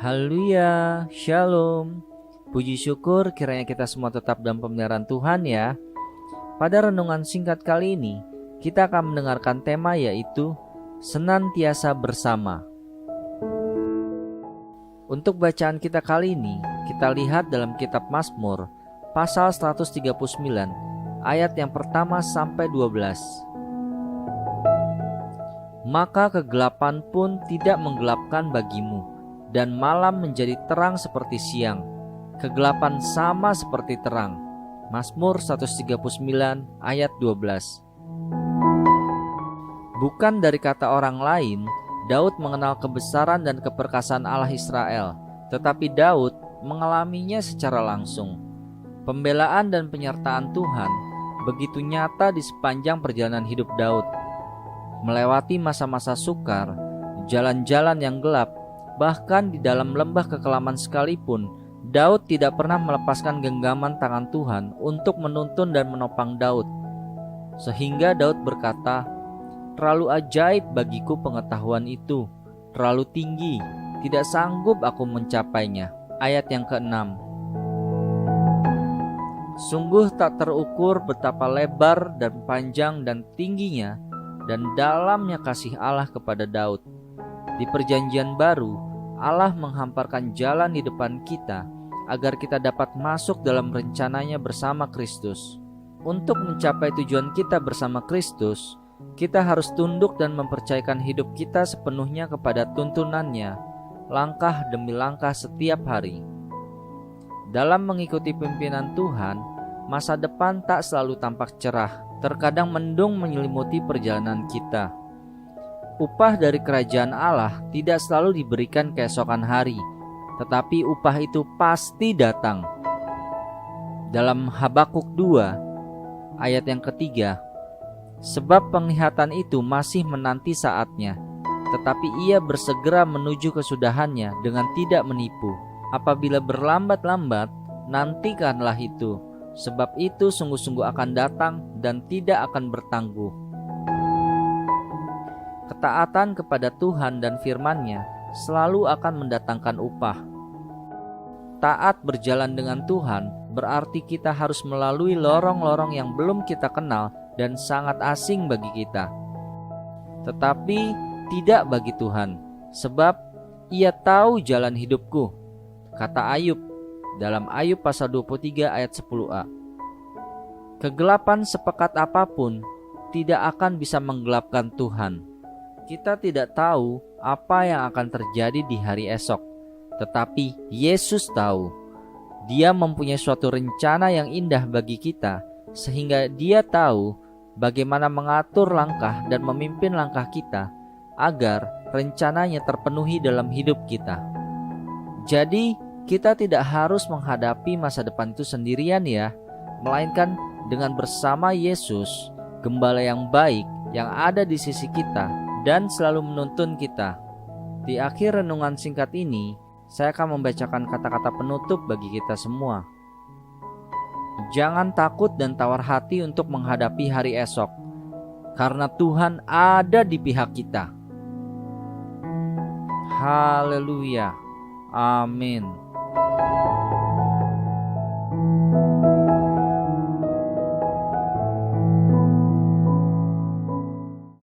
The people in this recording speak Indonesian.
Haleluya, Shalom. Puji syukur kiranya kita semua tetap dalam pemeliharaan Tuhan ya. Pada renungan singkat kali ini, kita akan mendengarkan tema yaitu senantiasa bersama. Untuk bacaan kita kali ini, kita lihat dalam kitab Mazmur, pasal 139, ayat yang pertama sampai 12. Maka kegelapan pun tidak menggelapkan bagimu, dan malam menjadi terang seperti siang. Kegelapan sama seperti terang. Mazmur 139 ayat 12. Bukan dari kata orang lain, Daud mengenal kebesaran dan keperkasaan Allah Israel, tetapi Daud mengalaminya secara langsung. Pembelaan dan penyertaan Tuhan begitu nyata di sepanjang perjalanan hidup Daud. Melewati masa-masa sukar, jalan-jalan yang gelap, bahkan di dalam lembah kekelaman sekalipun, Daud tidak pernah melepaskan genggaman tangan Tuhan untuk menuntun dan menopang Daud. Sehingga Daud berkata, "Terlalu ajaib bagiku pengetahuan itu, terlalu tinggi, tidak sanggup aku mencapainya." Ayat yang ke-6. Sungguh tak terukur betapa lebar dan panjang dan tingginya dan dalamnya kasih Allah kepada Daud. Di perjanjian baru, Allah menghamparkan jalan di depan kita agar kita dapat masuk dalam rencananya bersama Kristus. Untuk mencapai tujuan kita bersama Kristus, kita harus tunduk dan mempercayakan hidup kita sepenuhnya kepada tuntunannya, langkah demi langkah setiap hari. Dalam mengikuti pimpinan Tuhan, masa depan tak selalu tampak cerah, terkadang mendung menyelimuti perjalanan kita. Upah dari kerajaan Allah tidak selalu diberikan keesokan hari, tetapi upah itu pasti datang. Dalam Habakuk 2, ayat yang ketiga, sebab penglihatan itu masih menanti saatnya, tetapi ia bersegera menuju kesudahannya dengan tidak menipu. Apabila berlambat-lambat, nantikanlah itu, sebab itu sungguh-sungguh akan datang dan tidak akan bertangguh. Ketaatan kepada Tuhan dan firman-Nya selalu akan mendatangkan upah. Taat berjalan dengan Tuhan berarti kita harus melalui lorong-lorong yang belum kita kenal dan sangat asing bagi kita. Tetapi tidak bagi Tuhan, sebab Ia tahu jalan hidupku, kata Ayub dalam Ayub pasal 23 ayat 10a. Kegelapan sepekat apapun tidak akan bisa menggelapkan Tuhan. Kita tidak tahu apa yang akan terjadi di hari esok, tetapi Yesus tahu. Dia mempunyai suatu rencana yang indah bagi kita, sehingga Dia tahu bagaimana mengatur langkah dan memimpin langkah kita agar rencananya terpenuhi dalam hidup kita. Jadi, kita tidak harus menghadapi masa depan itu sendirian ya, melainkan dengan bersama Yesus, Gembala yang baik yang ada di sisi kita dan selalu menuntun kita. Di akhir renungan singkat ini, saya akan membacakan kata-kata penutup bagi kita semua. Jangan takut dan tawar hati untuk menghadapi hari esok, karena Tuhan ada di pihak kita. Haleluya. Amin.